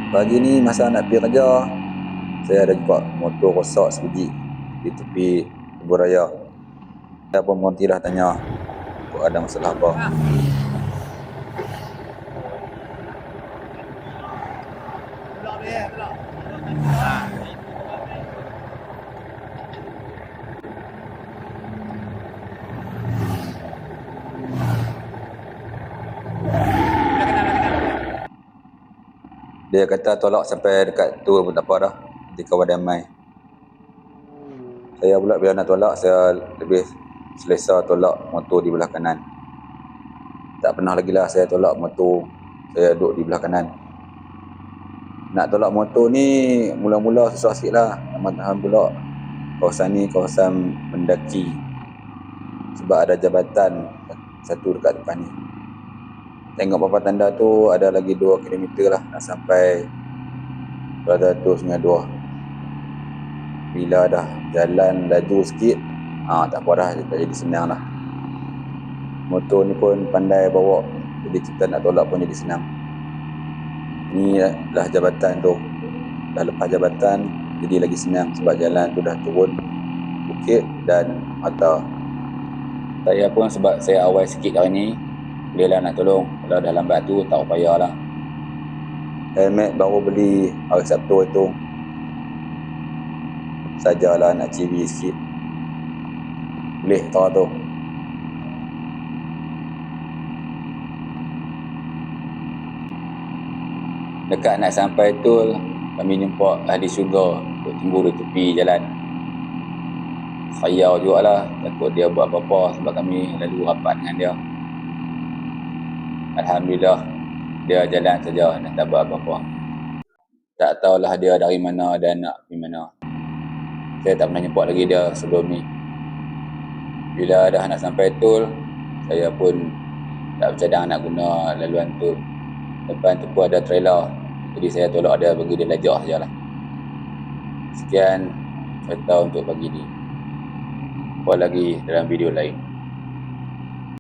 Pagi ni masa nak pergi kerja, saya ada jumpa motor rosak sebiji di tepi kebun raya. Saya pun berhentilah tanya kok ada masalah apa. Dia kata tolak sampai dekat tu pun tak apa dah, nanti kawan damai. Saya pula bila nak tolak, saya lebih selesa tolak motor di belah kanan. Tak pernah lagi lah saya tolak motor saya duduk di belah kanan. Nak tolak motor ni mula-mula susah sikit lah. Alhamdulillah kawasan ni kawasan mendaki, sebab ada jabatan satu dekat depan ni. Tengok papan tanda tu ada lagi 2 km lah nak sampai Plaza tu Sungai Dua. Bila dah jalan laju sikit, tak apa dah, tak jadi senang lah. Motor ni pun pandai bawa, jadi kita nak tolak pun jadi senang. Ni dah jabatan tu, dah lepas jabatan jadi lagi senang sebab jalan tu dah turun bukit dan mata. Saya pun sebab saya awal sikit hari ni, bolehlah nak tolong. Kalau dah lambat tu tak payahlah. Helmet baru beli hari Sabtu itu, sajalah nak cibi sikit, boleh tahu tu. Dekat nak sampai tu, kami jumpa ahli syurga duk tunggu di tepi jalan. Sayau jugalah, takut dia buat apa-apa sebab kami lalu rapat dengan dia. Alhamdulillah, dia jalan saja dan tak buat apa-apa. Tak tahulah dia dari mana dan nak pergi mana. Saya tak pernah jumpa lagi dia sebelum ni. Bila dah nak sampai tol, saya pun tak bercadang nak guna laluan tol. Depan tu pun ada trailer, jadi saya tolak dia bagi dia lajak sajalah. Sekian cerita untuk pagi ni. Jumpa lagi dalam video lain.